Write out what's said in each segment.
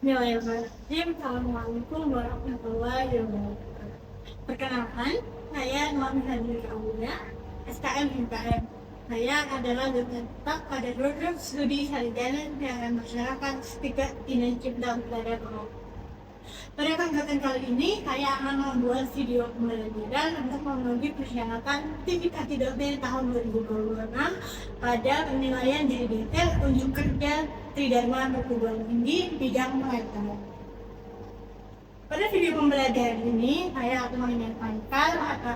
Bismillahirrahmanirrahim. Assalamualaikum warahmatullahi wabarakatuh. Perkenalkan, saya Nuami Hadiri Aulia, SKM MKM. Saya adalah dosen tetap pada program studi sarjana dan masyarakat Stika Dinas Cipta Udara Bogor. Pada kesempatan kali ini, saya akan membuat video pembelajaran untuk memenuhi persyaratan sertifikasi dosen tahun 2026 pada penilaian jadi detail unjuk kerja Tridharma Perguruan Tinggi bidang pengajaran. Pada video pembelajaran ini, saya akan menyampaikan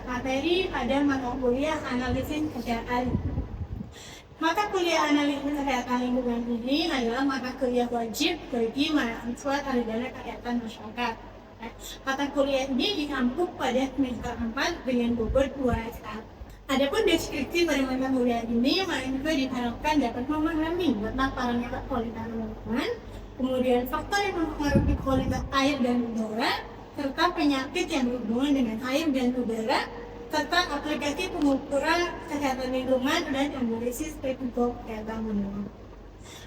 materi pada mata kuliah analisis kesehatan. Mata kuliah analisis kesehatan lingkungan ini adalah mata kuliah wajib bagi mahasiswa sarjana kesehatan masyarakat. Mata kuliah ini ditampung pada semester 4 dengan bobot 2 SK. Adapun deskripsi pada mata kuliah ini, mahasiswa diharapkan dapat memahami tentang parameter kualitas lingkungan, kemudian faktor yang mempengaruhi kualitas air dan udara, serta penyakit yang berhubungan dengan air dan udara, serta aplikasi pengukuran kesehatan lingkungan dan analisis risiko kesehatan lingkungan.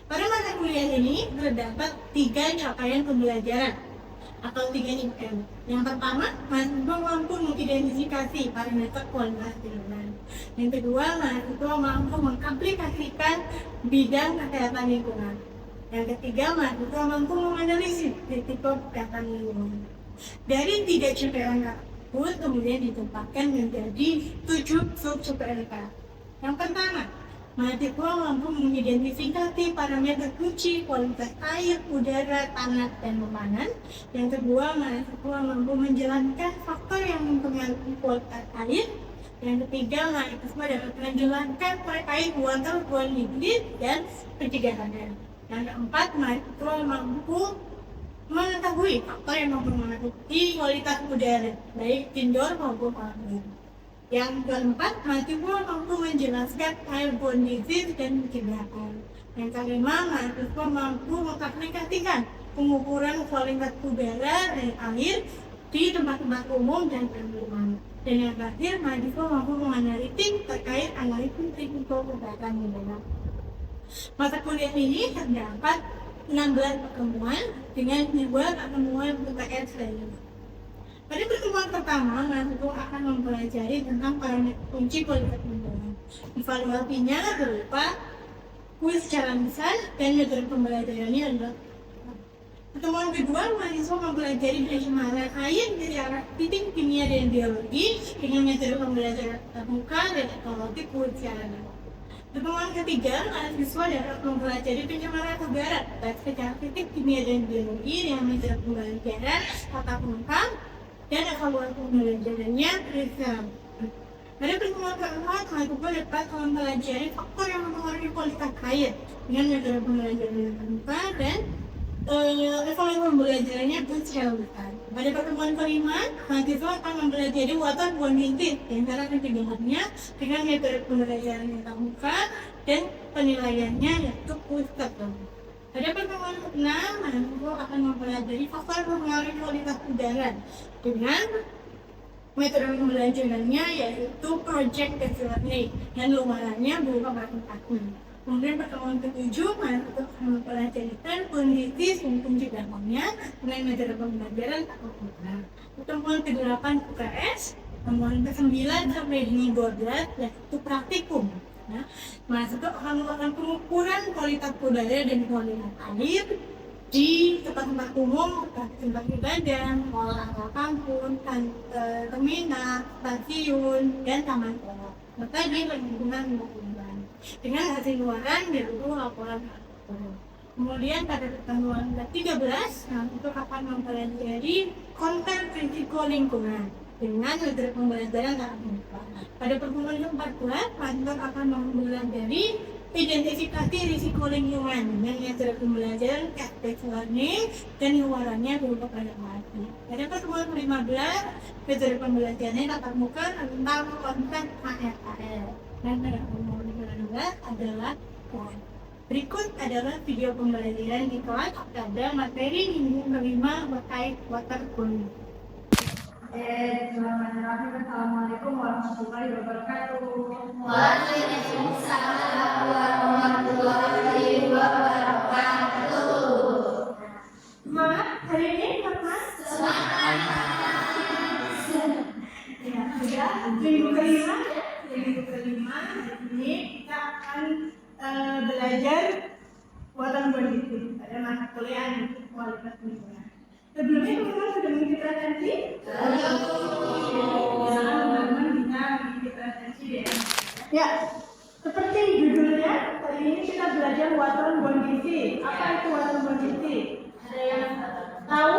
Pada mata kuliah ini terdapat 3 capaian pembelajaran atau 3 IPM. Yang pertama, mahasiswa mampu mengidentifikasi parameter kualitas lingkungan. Yang kedua, mahasiswa mampu mengaplikasikan bidang kesehatan lingkungan. Yang ketiga, mahasiswa mampu menganalisis risiko kesehatan lingkungan. Dari 3 capaian tersebut kemudian ditempatkan menjadi 7 sub-capaian. Yang pertama, mahasiswa mampu mengidentifikasi parameter kunci kualitas air, udara, tanah, dan pemandan. Yang kedua, mahasiswa mampu menjelaskan faktor yang mempengaruhi kualitas air. Yang ketiga, mahasiswa dapat menjelaskan terkait waterborne disease dan pencegahannya. Yang keempat, mahasiswa mampu mengetahui faktor yang mempengaruhi kualitas udara, baik indoor maupun outdoor. Yang keempat, mahasiswa mampu menjelaskan airborne disease dan pencegahan. Yang kelima, mahasiswa mampu mengaplikasikan pengukuran kualitas udara dan air di tempat-tempat umum dan perumah. Dan yang terakhir, mahasiswa mampu menganalisis terkait analisis risiko kesehatan lingkungan. Mata kuliah ini terdapat 16 pertemuan dengan 2 pertemuan UTS lainnya. Pada pertemuan pertama, mahasiswa akan mempelajari tentang parameter kunci kualitas lingkungan. Evaluasinya berupa kuis secara besar dan metode pembelajarannya adalah pertemuan kedua, mahasiswa mempelajari pencemaran air dari arah titik kimia dan biologi dengan metode pembelajaran tatap muka dan teknologi kuis secara besar. Pertemuan ketiga, mahasiswa dapat mempelajari pencemaran udara baik secara fisik, kimia, dan biologi dengan metode pembelajaran tatap muka dan evaluasi pembelajarannya secara. Pada pertemuan keempat, mahasiswa dapat mempelajari faktor yang mempengaruhi kualitas air dengan metode pembelajaran tatap muka dan evaluasi pembelajarannya secara besar. Pada pertemuan kelima, mahasiswa akan mempelajari waterborne disease dan cara pencegahannya dengan metode pembelajaran tatap muka dan penilaiannya yaitu kuis tertentu. Pada pertemuan ke-6, mahasiswa akan mempelajari faktor pengaruh kualitas udara dengan metode pembelajarannya yaitu project-based learning dan luarannya berupa presentasi. Kemudian pertemuan ke-7, mahasiswa akan mempelajari kondisi dan pencegahannya dengan metode pembelajaran tatap muka. Pertemuan ke-8 UTS, pertemuan ke-9 sampai dengan 12 yaitu praktikum. Nah, mahasiswa akan melakukan pengukuran kualitas udara dan kualitas air di tempat-tempat umum, tempat ibadah, mall kampus, terminal, stasiun, dan taman kota, serta di lingkungan lingkungan. Dengan hasil luaran berupa laporan. Kemudian pada pertemuan ke-13, mahasiswa akan mempelajari konten risiko lingkungan dengan metode pembelajaran tatap muka. Pada pertemuan ke-14, mahasiswa akan mempelajari identifikasi risiko lingkungan dengan metode pembelajaran case-based learning dan luarannya berupa presentasi. Pada pertemuan ke-15, metode pembelajarannya tatap muka tentang konsep ASAL. Dan pada pertemuan ke-16 adalah berikut adalah video pembelajaran di kelas pada materi minggu kelima terkait waterborne. Assalamualaikum warahmatullahi wabarakatuh. Waalaikumsalam warahmatullahi wabarakatuh. Semangat hari ini, teman-teman? Ya, sudah minggu kelima ya. Minggu kelima hari ini kita akan belajar water bonding pada mata kuliah kualitas lingkungan. Sebelumnya teman-teman sudah mengikuti presensi? Teman-teman bisa mengikuti presensi ya. Ya, seperti judulnya, kali ini kita belajar water bonding. Apa itu water bonding? Ada yang tahu?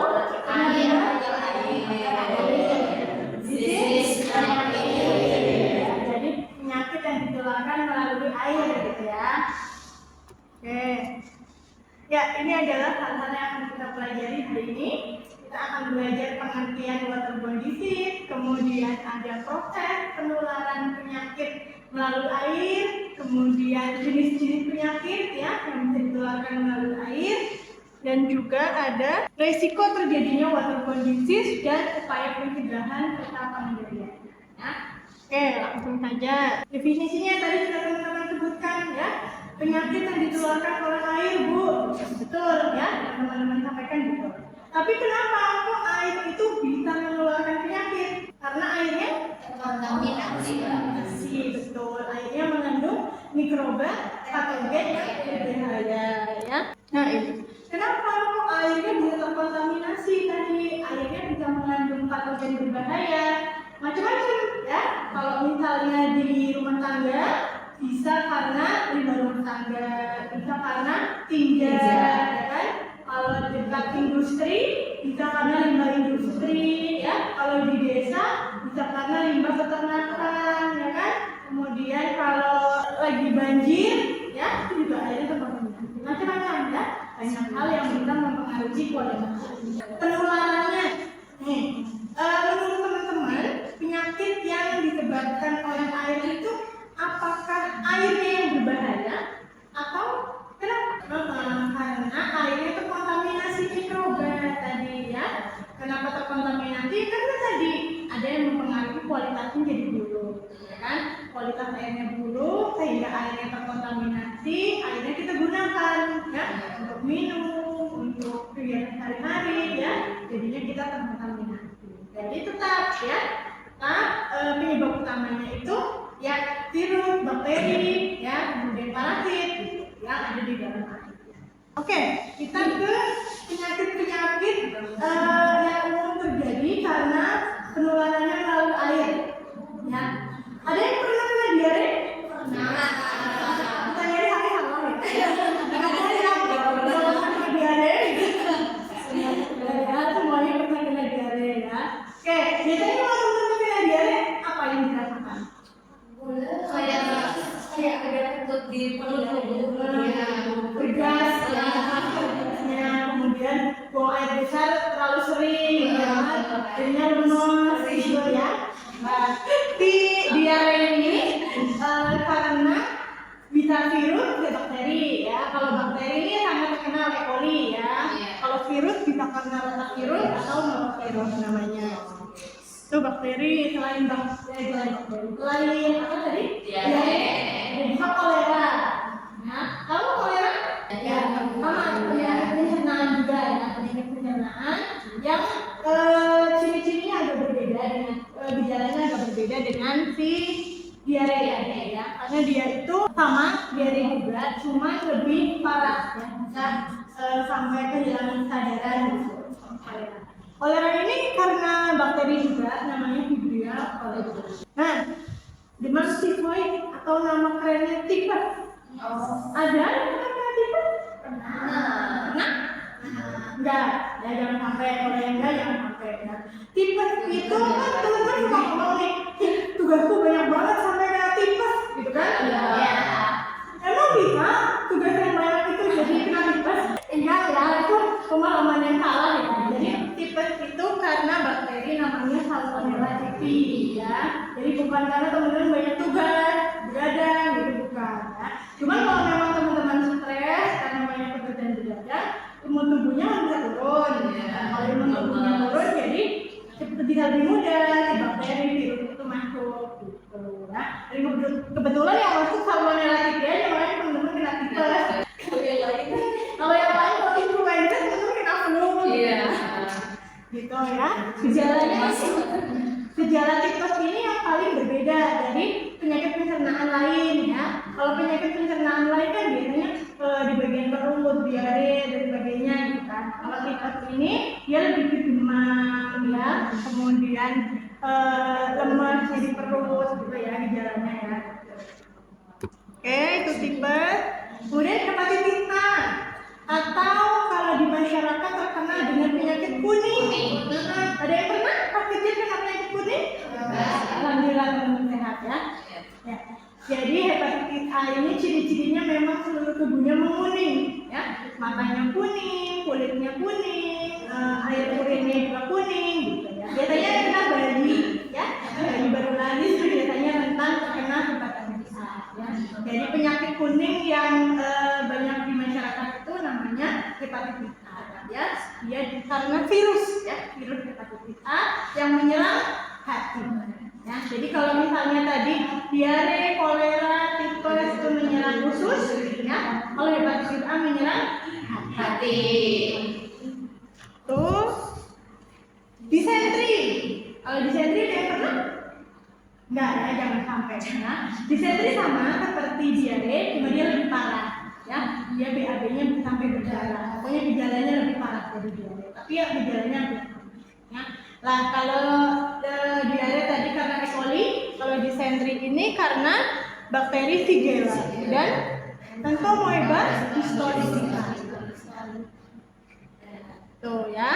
Jadi penyakit yang ditularkan melalui air gitu ya. Oke. Ya, ini adalah hal-hal yang akan kita pelajari hari ini. Kita akan belajar pengertian waterborne disease, kemudian ada proses penularan penyakit melalui air, kemudian jenis-jenis penyakit ya yang bisa ditularkan melalui air, dan juga ada resiko terjadinya waterborne disease dan upaya pencegahan serta pengendalian. Ya. Oke, langsung saja. Definisinya tadi sudah teman-teman sebutkan ya. Penyakit yang ditularkan oleh air, Bu. Betul ya, teman-teman sampaikan betul. Tapi kenapa kok air itu bisa menularkan penyakit? Karena airnya kontaminasi. Betul, airnya mengandung mikroba patogen yang berbahaya ya. Nah, ini. Kenapa kok airnya bisa terkontaminasi tadi? Airnya bisa mengandung patogen berbahaya. Macam-macam ya. Kalau misalnya di rumah tangga bisa karena limbah rumah tangga, bisa karena tinja, ya kan? Kalau dekat industri bisa karena limbah industri, ya. Kalau di desa bisa karena limbah peternakan, ya kan? Kemudian kalau lagi banjir, ya itu juga airnya terkontaminasi. Macam-macam ya, banyak hal yang bisa mempengaruhi kualitas penularannya. Nih, menurut teman-teman, penyakit yang disebabkan oleh air itu apakah airnya yang berbahaya atau kenapa? Karena airnya terkontaminasi mikroba tadi ya. Kenapa terkontaminasi? Karena tadi ada yang mempengaruhi kualitasnya jadi buruk, ya kan? Kualitas airnya buruk sehingga airnya terkontaminasi. Airnya kita gunakan ya untuk minum, untuk kegiatan sehari-hari ya. Jadinya kita terkontaminasi. Jadi tetap ya. Penyebab utamanya itu ya virus, bakteri, ya kemudian parasit yang ada di dalam air. Oke, kita ke penyakit-penyakit yang umum terjadi karena penularannya melalui air. Ya, ada yang pernah kena diare? Nah, pertanyaan hari halal ya. Ada yang pernah kena diare? Ya, semuanya pernah kena diare ya. Oke, biasanya kalau teman-teman kena diare, apa yang dirasakan? Kayak ada kentut di perut, bergas, ya, kemudian buang air besar terlalu sering, jadinya lemas, gitu ya. Nah, di diare ini karena bisa virus, bisa bakteri ya. Kalau bakteri ini sangat terkenal E. coli ya. Kalau virus bisa karena rotavirus atau norovirus namanya. Itu bakteri selain bakteri selain apa tadi? Bisa kolera. Nah, kalau kolera ya sama penyakit pencernaan juga ya, penyakit pencernaan yang ciri-cirinya agak berbeda dengan gejalanya agak berbeda dengan si diare ya. Karena dia itu sama diare juga, cuma lebih parah ya, bisa sampai kehilangan kesadaran gitu. Kolera ini karena bakteri juga, namanya Vibrio cholerae. Nah, demam tifoid atau nama kerennya tipes. Ada yang pernah tipes? Pernah? Enggak, ya jangan sampai. Kalau yang enggak jangan sampai. Ya. Tipes itu kan teman-teman suka ngomong nih, tugasku banyak banget sampai kena tipes, gitu kan? Iya. Emang bisa tugas yang banyak itu jadi kena tipes? Enggak ya, itu pemahaman yang salah ya. Jadi tipes itu karena bakteri namanya Salmonella typhi ya. Jadi bukan karena teman-teman banyak tugas, begadang gitu bukan ya. Cuma kalau memang teman-teman stres karena banyak pekerjaan begadang, imun tubuhnya bisa turun ya. Kalau imun tubuhnya turun jadi bisa lebih mudah si bakteri virus itu masuk gitu ya. Dan kebetulan yang masuk Salmonella typhi aja makanya teman-teman kena tipes. Kalau yang lain kalau influenza teman-teman kena flu Oh ya, gejala tipes ini yang paling berbeda dari penyakit pencernaan lain ya. Kalau penyakit pencernaan lain kan biasanya di bagian perut, diare dan sebagainya gitu kan. Kalau tipes ini dia lebih ke demam ya, kemudian lemas di perut gitu ya gejalanya ya. Oke, itu tipes. Kemudian hepatitis A atau kalau di masyarakat terkena dengan penyakit kuning. Ada yang pernah kecil kena penyakit kuning? Alhamdulillah teman-teman sehat ya. Ya. Jadi hepatitis A ini ciri-cirinya memang seluruh tubuhnya menguning, ya. Matanya kuning, kulitnya kuning, air urinnya juga kuning, gitu ya. Biasanya kita bayi, ya, bayi baru lahir itu biasanya rentan terkena hepatitis A. Ya. Jadi penyakit kuning yang banyak di masyarakat itu namanya hepatitis A. Ya, dia karena virus, ya, virus hepatitis A yang menyerang hati. Ya, jadi kalau misalnya tadi diare, kolera, tipes itu menyerang usus, ya, kalau hepatitis A menyerang hati. Terus disentri. Kalau disentri dia pernah? Enggak ya, jangan sampai. Ya. Disentri sama seperti diare, cuma dia lebih parah. Ya, dia BAB-nya sampai berdarah. Pokoknya gejalanya lebih parah dari diare. Tapi ya gejalanya lebih parah. Ya. Lah kalau diare tadi karena E. coli, kalau disentri ini karena bakteri Shigella dan Entomoeba histolytica. Tuh ya,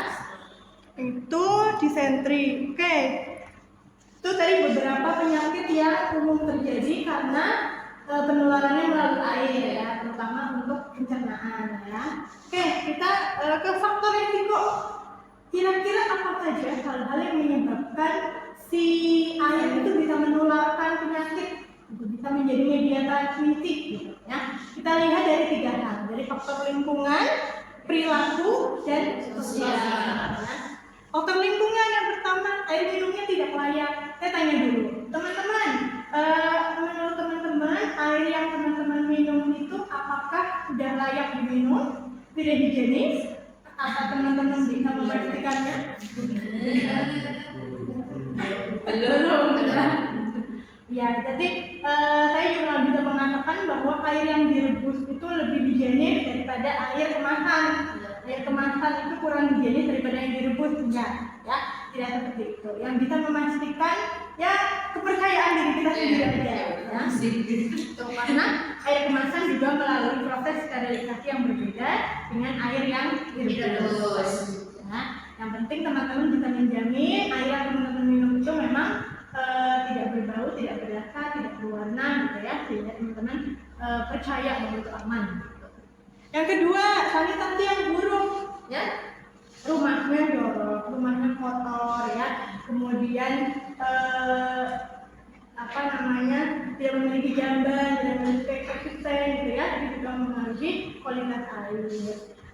itu disentri. Oke, itu tadi beberapa penyakit yang umum terjadi karena penularannya melalui air ya, terutama untuk pencernaan ya. Oke, kita ke faktor risiko. Kira-kira apa saja hal-hal yang menyebabkan si air itu bisa menularkan penyakit, bisa menjadi media transmisi gitu ya. Kita lihat dari 3 hal, dari faktor lingkungan, perilaku, dan sosial. Ya. Faktor lingkungan yang pertama, air minumnya tidak layak. Saya tanya dulu, teman-teman, menurut teman-teman, air yang teman-teman minum itu apakah sudah layak diminum? Tidak higienis? Apa teman-teman bisa memastikannya? Belum. Ya, jadi saya juga bisa mengatakan bahwa air yang direbus itu lebih higienis daripada air kemasan. Air kemasan itu kurang higienis daripada yang direbus, ya, tidak seperti itu. Yang bisa memastikan ya kepercayaan diri kita sendiri aja, ya. Karena air kemasan juga melalui proses sterilisasi yang berbeda dengan air yang direbus. Ya. Yang penting teman-teman bisa menjamin air yang teman-teman minum itu memang tidak berbau, tidak berasa, tidak berwarna, gitu ya, sehingga teman-teman percaya bahwa itu aman. Yang kedua, sanitasi yang buruk, ya, rumahnya jorok, rumahnya kotor, ya, kemudian tidak memiliki jamban, tidak memiliki eksisten, gitu ya, itu juga mempengaruhi kualitas air.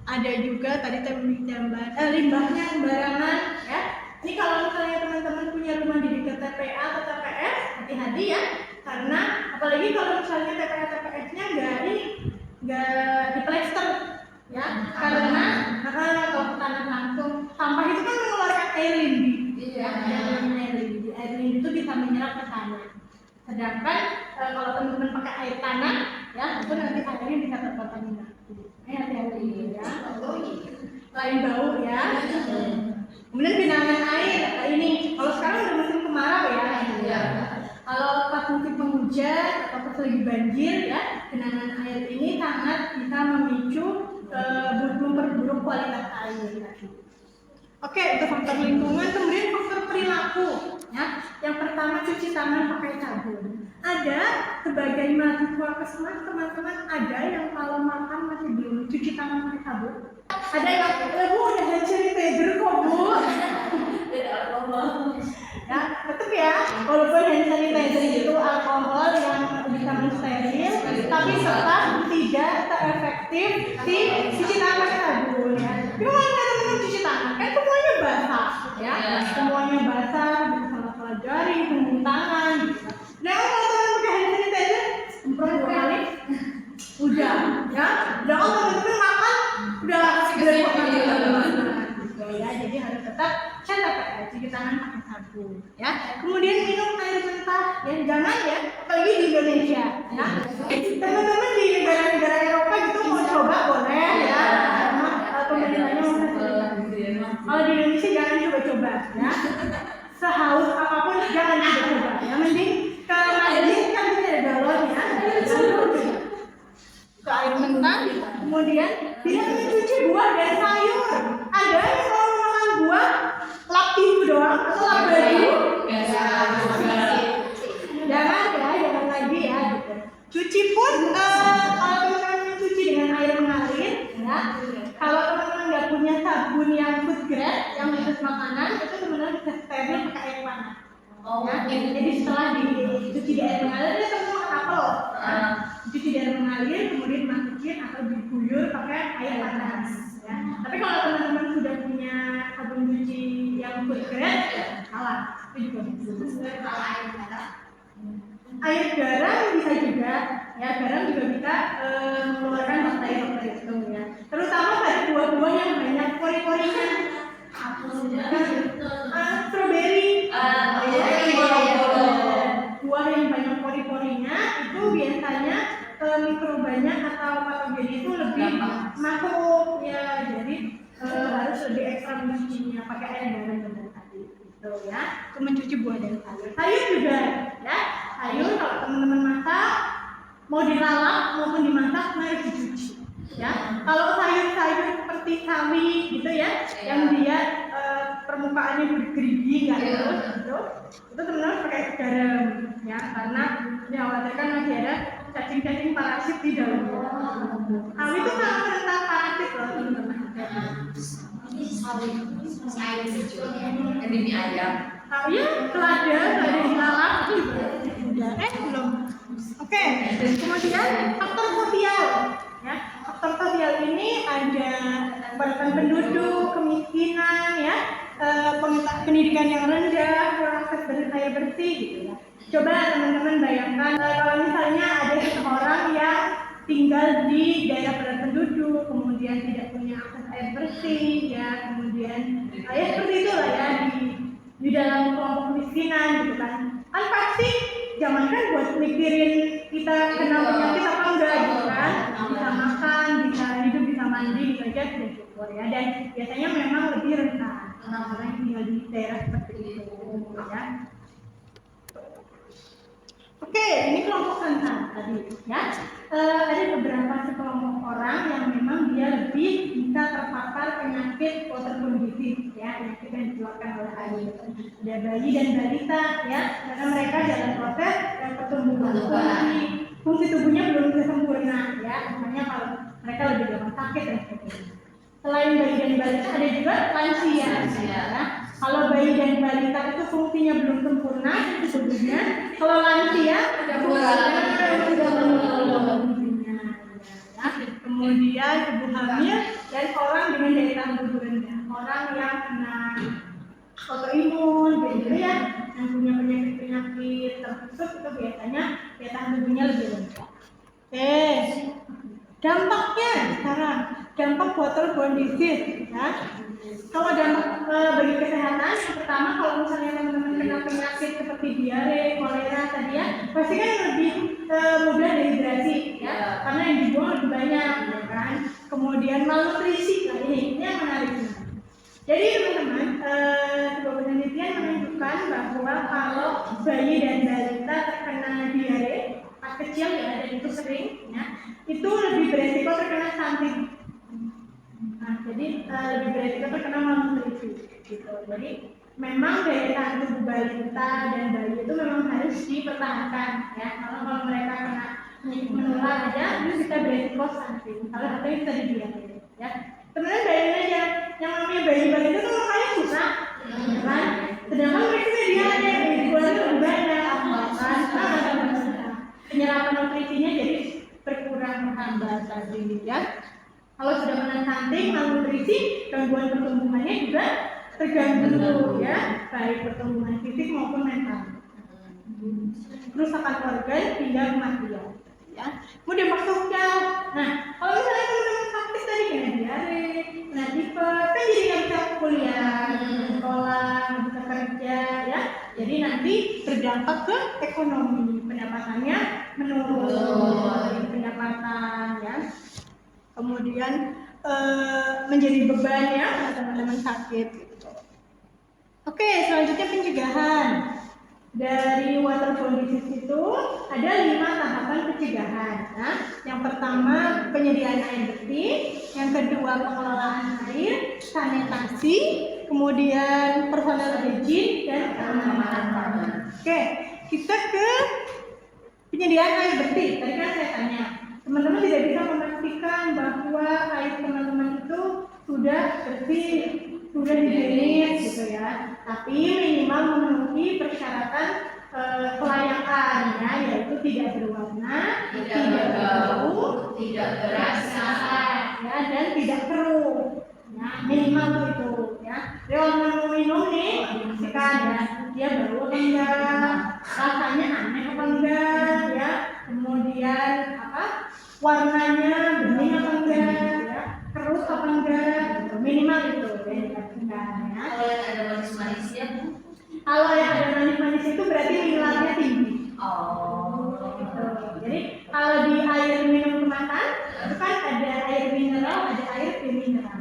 Ada juga tadi saya memiliki jamban, limbahnya sembarangan, ya. Ini kalau misalnya teman-teman punya rumah di dekat TPA atau TPS, hati-hati ya, karena apalagi kalau misalnya TPA TPS-nya nggak diplester, ya, karena kalau tanah langsung sampah itu kan mengeluarkan air limbah, ya, air limbah itu bisa menyerap ke tanah. Sedangkan kalau teman-teman pakai air tanah, ya, itu nanti airnya bisa terkontaminasi. Hati-hati ya, lain bau ya. Kemudian genangan air, ini kalau sekarang udah musim kemarau ya. Kalau pas musim penghujan atau pas lagi banjir ya, genangan air ini sangat bisa memicu memperburuk kualitas air. Oke, itu faktor lingkungan. Kemudian faktor perilaku, ya. Yang pertama cuci tangan pakai sabun. Ada sebagai mahasiswa kesemas teman-teman ada yang kalau makan masih belum cuci tangan pakai sabun. Ada yang Bu udah cari tiger kok Bu. Ya, tetap ya, walaupun hand sanitizer itu alkohol yang bisa mensteril, tapi tetap tidak seefektif si cuci tangan pakai sabun ya. Gimana teman-teman cuci tangan? Kan semuanya basah ya, semuanya basah, salah jari, punggung tangan. Nah, kalau teman pakai hand sanitizer, semprot 2 kali, udah ya. Dan kalau teman-teman makan, udah ya, jadi harus tetap cuci tangan pakai sabun ya. Kemudian minum air mentah ya, jangan ya, apalagi di Indonesia ya. Teman-teman di negara-negara Eropa gitu mau coba boleh ya, karena pemerintahnya mau. Kalau di Indonesia jangan coba-coba ya. Sehaus apapun jangan coba-coba ya, mending ke masjid kan ini ada galonnya, ke air mentah. Kemudian tidak mencuci buah dan sayur. Ada yang kalau makan buah lap tisu doang atau lap baju? Jangan lagi ya gitu. Cuci pun kalau teman-teman cuci dengan air mengalir ya. Kalau teman-teman nggak punya sabun yang food grade yang khusus makanan, itu teman-teman bisa steril pakai air panas. Jadi setelah dicuci di air mengalir, dia teman-teman makan apa loh? Cuci di air mengalir, kemudian dimasukin atau diguyur pakai air panas. Ya. Tapi kalau teman-teman sudah punya sabun cuci yang food grade, salah. Itu juga bisa. Air garam bisa juga, ya garam juga bisa mengeluarkan bakteri itu ya. Terutama pada buah-buah yang banyak pori-porinya. Strawberry, buah yang banyak pori-porinya itu biasanya mikrobanya atau patogennya itu lebih masuk ya, jadi harus lebih ekstra mencucinya pakai air garam tadi gitu ya. Itu mencuci buah dan sayur. Sayur juga ya, sayur kalau teman-teman masak mau dilalap maupun dimasak harus dicuci ya. Kalau sayur-sayur seperti sawi gitu ya, yang dia permukaannya bergerigi nggak terus gitu, itu teman-teman pakai garam ya, karena dikhawatirkan masih ada cacing-cacing parasit di dalamnya. Sawi itu sangat rentan parasit loh teman-teman. Ini mie ayam. Ya, selada dilalap itu juga belum. Oke, kemudian faktor sosial ya. Faktor sosial ini ada kepadatan penduduk, kemiskinan ya, pendidikan yang rendah, kurang akses air bersih gitu ya. Coba teman-teman bayangkan kalau misalnya ada seseorang yang tinggal di daerah padat penduduk, kemudian tidak punya akses air bersih ya, kemudian ya seperti itulah ya, di dalam kelompok kemiskinan gitu kan pasti jangankan buat mikirin kita kena penyakit apa enggak gitu kan, bisa makan, bisa hidup, bisa mandi gitu aja sudah syukur ya. Dan biasanya memang lebih rentan orang-orang yang tinggal di daerah seperti itu ya. Oke, ini kelompok rentan tadi ya. Ada beberapa sekelompok orang yang memang dia lebih bisa terpapar penyakit waterborne disease ya, penyakit yang dikeluarkan oleh air. Ada bayi dan balita ya, karena mereka dalam proses pertumbuhan fungsi tubuhnya belum sempurna ya, makanya kalau mereka lebih gampang sakit dan sebagainya. Selain bayi dan balita ada juga lansia ya. Kalau bayi dan balita itu fungsinya belum sempurna tubuhnya, kalau lansia sudah fungsinya ya. Kemudian ibu hamil dan orang dengan daya tahan tubuh rendah, orang yang kena autoimun gitu ya, yang punya penyakit terkhusus itu biasanya daya tahan tubuhnya lebih rendah. Oke, dampaknya sekarang, dampak waterborne disease ya. Kalau dampak bagi kesehatan, yang pertama kalau misalnya teman-teman kena penyakit seperti diare, kolera tadi ya, pasti kan lebih mudah dehidrasi ya, karena yang dibuang lebih banyak ya kan. Kemudian malnutrisi, nah ini yang menarik. Jadi teman-teman, sebuah penelitian menunjukkan bahwa kalau bayi dan balita terkena diare pas kecil ya, dan itu sering ya, itu lebih beresiko terkena stunting. Nah, jadi lebih beresiko terkena malnutrisi gitu. Jadi memang daya tahan tubuh balita dan bayi itu memang harus dipertahankan ya, karena kalau mereka kena menular aja itu bisa beresiko stunting. Salah satunya bisa didiare ya. Teman-teman bayangin aja, yang namanya bayi balita itu makanya susah kan, sedangkan mereka diare di bulan itu lebih banyak kan, penyerapan nutrisinya jadi berkurang menghambat tadi ya. Kalau sudah kena stunting, malnutrisi, gangguan pertumbuhannya juga terganggu ya, baik pertumbuhan fisik maupun mental. Kerusakan organ hingga kematian ya. Kemudian dampak sosial. Nah, kalau misalnya teman-teman sakit tadi kena diare, kena tipes, kan jadi nggak bisa kuliah jadi nanti berdampak ke ekonomi, pendapatannya menurun, pendapatan ya. Kemudian menjadi beban ya kalau teman-teman sakit gitu. Oke, selanjutnya pencegahan. Dari waterborne disease itu ada 5 tahapan pencegahan. Nah, yang pertama penyediaan air bersih, yang kedua pengelolaan air, sanitasi, kemudian personal hygiene dan keamanan. Oke, kita ke penyediaan air bersih. Tadi kan saya tanya, teman-teman tidak bisa memastikan bahwa air teman-teman itu sudah bersih, sudah higienis gitu ya. Tapi minimal memenuhi persyaratan kelayakan ya, yaitu tidak berwarna, tidak berbau, tidak berasa, ya, dan tidak keruh. Ya, minimal itu ya. Jadi kalau mau minum nih, pastikan ya, dia bau apa enggak, rasanya aneh apa enggak, ya. Kemudian apa? Warnanya bening apa enggak, ya. Keruh apa enggak, gitu. Minimal itu ya dipastikan ya. kalau yang ada manis-manisnya, Kalau yang ada manis-manis itu berarti mineralnya tinggi. gitu. Jadi kalau di air minum kemasan itu kan ada air mineral, ada air demineral.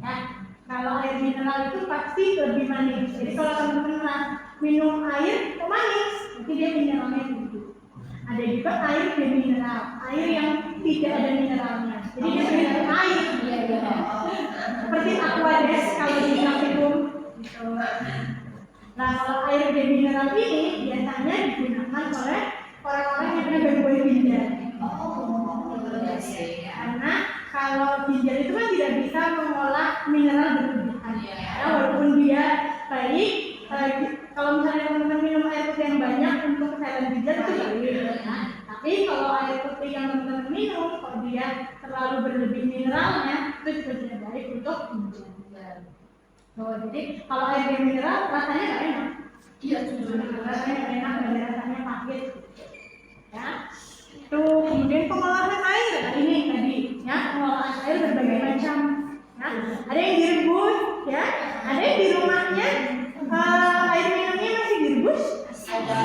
Ya, kalau air mineral itu pasti lebih manis. Jadi kalau teman-teman minum air kok manis, berarti dia mineralnya tinggi. Ada juga air demineral, air yang tidak ada mineralnya. Jadi dia mineral air. Seperti Aquades kalau di Capitrum. Gitu. Nah, kalau air demineral ini biasanya digunakan oleh orang-orang yang punya gangguan ginjal. Karena kalau ginjal itu kan tidak bisa mengolah mineral berlebihan. Ya, walaupun dia baik, kalau misalnya teman-teman minum air putih yang banyak untuk kesehatan ginjal itu baik. Ya. Tapi kalau air putih yang teman-teman minum, kalau dia terlalu berlebih mineralnya, itu juga tidak baik untuk ginjal. Jadi kalau air mineral rasanya nggak enak. Iya, rasanya nggak enak, rasanya pahit. Ya. Itu kemudian pengolahan air ini tadi, ya pengolahan air berbagai macam. Ya. Ada yang direbus, ya. Ada yang di rumahnya air minumnya masih direbus. Ada.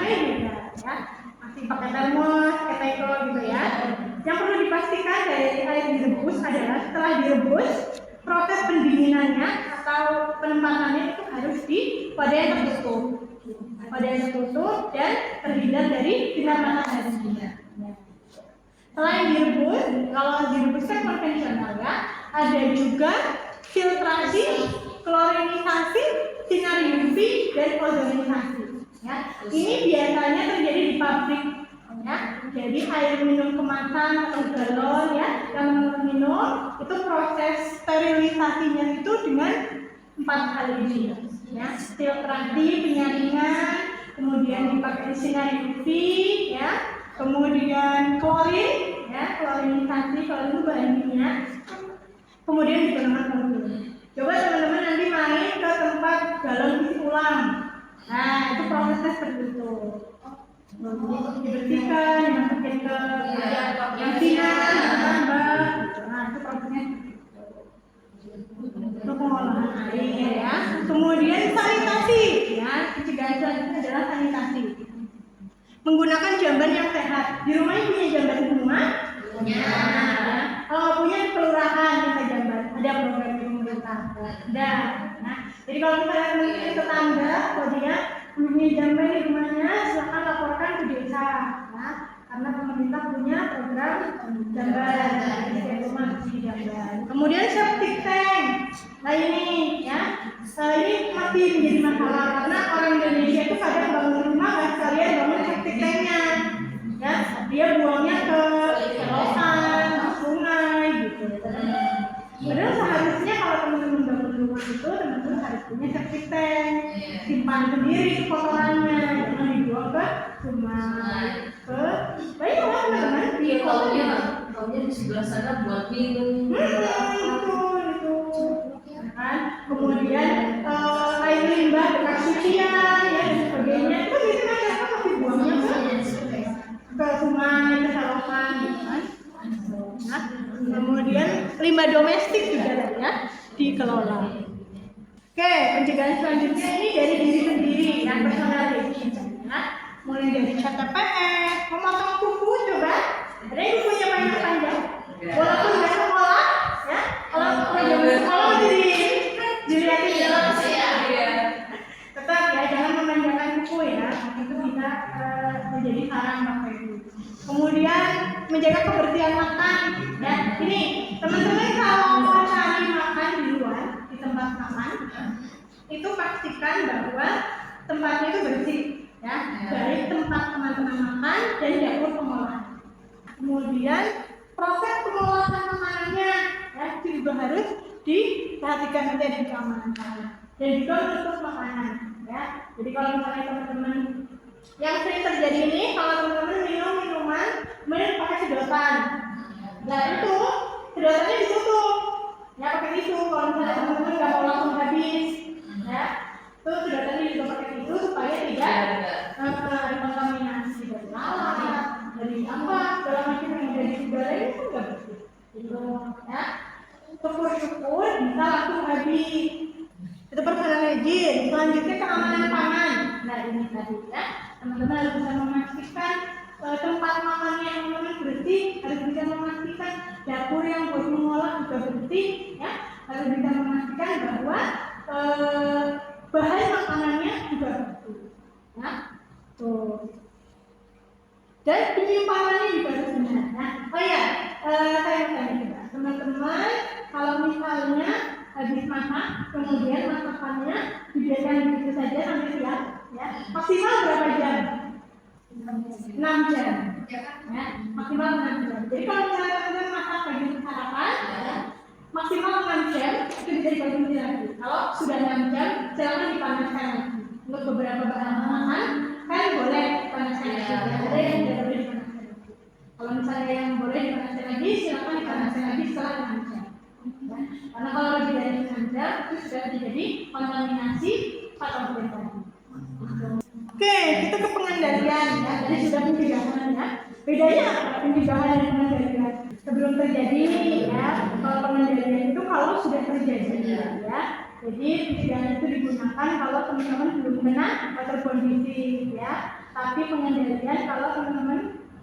Air juga, ya. Masih pakai termos, keteko gitu ya. Yang perlu dipastikan dari air direbus adalah setelah direbus proses pendinginannya atau penempatannya itu harus di wadah yang tertutup. Wadah yang tertutup dan terhindar dari sinar matahari. Selain direbus, kalau direbus kan konvensional ya, ada juga filtrasi, klorinisasi, sinar UV dan ozonisasi. Ya, ini biasanya terjadi di pabrik. Ya, jadi air minum kemasan atau galon ya yang minum itu proses sterilisasinya itu dengan 4 hal ini ya, filtrasi, penyaringan, kemudian dipakai sinar UV ya, kemudian klorin ya, klorinisasi, klorin itu bahan kimia, kemudian digunakan pengurus. Coba teman-teman nanti main ke tempat galon isi ulang, nah itu prosesnya seperti itu. Dibersihkan, dimasukin ke bensinan, ditambah, nah itu prosesnya untuk pengolahan air ya. Kemudian sanitasi, ya pencegahan selanjutnya adalah sanitasi. Menggunakan jamban yang sehat. Di rumahnya punya jamban semua? Punya. Kalau punya kelurahan minta jamban, ada program di pemerintah. Ada. Nah, jadi kalau misalnya memiliki tetangga, kalau dia punya jamban di rumahnya, silakan laporkan ke desa, nah, karena pemerintah punya program jamban, jadi rumah di jamban. Kemudian septic tank, nah ini ya, ini masih menjadi masalah karena orang Indonesia itu kadang bangun rumah nggak sekalian bangun septic tanknya, ya, dia buangnya ke lautan, sungai, gitu. Padahal seharusnya kalau teman-teman bangun rumah itu teman-teman harus punya septic tank, simpan sendiri itu kotorannya, jangan dibuang ke sungai, ke baik teman-teman di Taunya di sebelah sana buat minum. itu kan. Kemudian air limbah bekas cucian ya dan sebagainya itu biasanya mereka masih buangnya ke sungai, ke selokan gitu kan. Nah, kemudian limbah domestik juga ya dikelola. Oke, pencegahan selanjutnya ini dari diri sendiri, yang personal hygiene. Mulai dari cat TPS, memotong kuku, coba. Ada yang kukunya panjang-panjang. Walaupun nggak sekolah, ya. Kalau zaman sekolah dilihatin dalam tetap ya, jangan memanjangkan kuku ya. Itu bisa menjadi haram pakai itu. Kemudian menjaga kebersihan makan, ya. Ini teman-teman kalau mau cari makan di luar, di tempat makan, itu pastikan bahwa tempatnya itu bersih, ya, dari tempat teman-teman makan dan dapur pengolahan. Kemudian proses pengolahan makanannya, ya, itu juga harus diperhatikan nanti dari keamanan makanan dan juga untuk makanan, ya. Jadi kalau misalnya teman-teman yang sering terjadi ini, kalau teman-teman minum minuman kemudian pakai sedotan, nah itu sedotannya ditutup, ya, pakai tisu. Kalau misalnya teman-teman nggak mau langsung habis, ya, tuh sedotannya juga pakai tisu supaya tidak ada kontaminasi dari lalat, dari apa segala macam yang dari udara itu nggak bersih, gitu, ya. Syukur-syukur bisa langsung habis. Itu personal hygiene. Selanjutnya keamanan pangan. Nah ini tadi ya, teman-teman harus bisa memastikan tempat makannya yang teman bersih, harus bisa memastikan dapur yang buat mengolah juga bersih, ya, harus bisa memastikan bahwa bahan makanannya juga bersih, ya. Tuh. Dan penyimpanannya juga harus benar. Nah, oh ya, saya mau tanya juga, teman-teman, kalau misalnya habis masak, kemudian masakannya dibiarkan begitu saja sampai siap, ya, maksimal berapa jam? 6 jam, ya, maksimal 6 jam. Jadi kalau misalnya teman-teman masak pagi sarapan, ya, maksimal 6 jam itu bisa dikonsumsi lagi. Kalau sudah 6 jam, silakan dipanaskan lagi. Untuk beberapa bahan makanan kan boleh dipanaskan lagi, ada yang tidak boleh dipanaskan lagi. Kalau misalnya yang boleh dipanaskan lagi, silakan dipanaskan lagi setelah 6 jam. Ya. Karena kalau lebih dari 6 jam itu sudah terjadi kontaminasi patogen tadi. Oke, kita ke pengendalian, ya. Tadi sudah pencegahan, ya. Bedanya apa pencegahan dan pengendalian? Sebelum terjadi, ya, kalau pengendalian itu kalau sudah terjadi, ya. Jadi pencegahan itu digunakan kalau teman-teman belum kena terkondisi, ya. Tapi pengendalian kalau teman-teman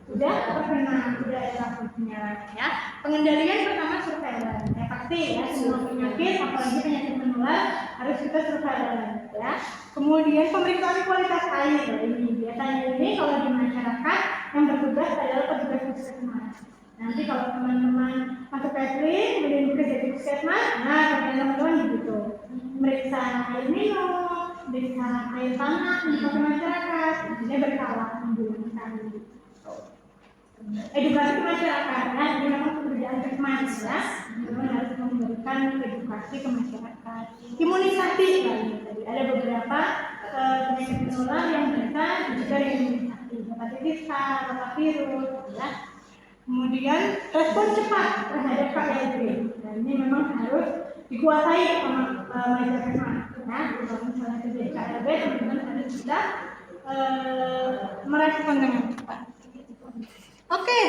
sudah terkena, sudah ada kasusnya, ya. Pengendalian pertama surveillance, ya, pasti ya, semua penyakit, apalagi penyakit menular harus kita surveillance, ya. Kemudian pemeriksaan kualitas air, ini biasanya ini kalau di masyarakat yang bertugas adalah petugas puskesmas. Nanti kalau teman-teman masuk Kepri, kemudian bekerja di puskesmas, nah teman-teman gitu, meriksa air minum, meriksa air tanah di masyarakat, ini berkala minggu. Edukasi masyarakat, ya, ini memang pekerjaan Kepmas, ya, teman harus memberikan edukasi ke masyarakat. Imunisasi, tadi ada beberapa penyakit menular yang bisa dicegah dengan imunisasi, hepatitis A, rotavirus, ya. Kemudian respon cepat terhadap KLB, dan ini memang harus dikuasai sama masyarakat Kepmas, ya. Kalau misalnya terjadi KLB, teman-teman harus bisa merespon dengan cepat. Oke,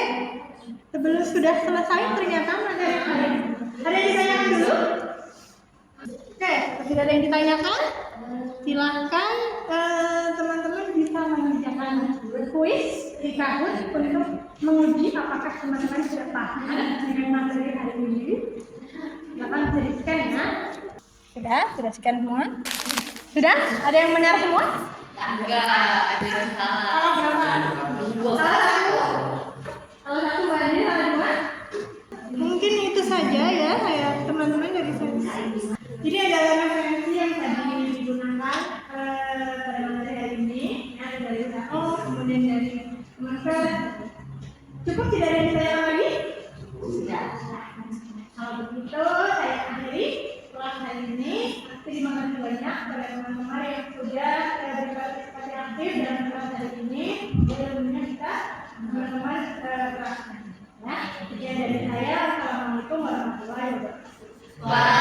sebelum sudah selesai ternyata ada yang ditanyakan dulu. Oke, tidak ada yang ditanyakan, silahkan teman-teman bisa mengerjakan kuis di Kahoot untuk menguji apakah teman-teman sudah paham dengan materi hari ini. Silahkan bisa di-scan, ya. Sudah scan semua? Sudah? Ada yang benar semua? Enggak, ada yang salah. Salah satu bahannya salah dua. Mungkin itu saja ya, kayak teman-teman dari saya. Jadi ada referensi yang tadi digunakan pada materi hari ini, ada dari WHO, kemudian dari Kemenkes. Cukup, tidak ada yang ditanyakan lagi? Sudah. Kalau begitu saya akhiri kelas hari ini. Terima kasih banyak kepada teman-teman yang sudah berpartisipasi aktif dalam kelas hari ini. Mudah-mudahan kita teman-teman terapkan. Ya, sekian dari saya. Assalamualaikum warahmatullahi wabarakatuh.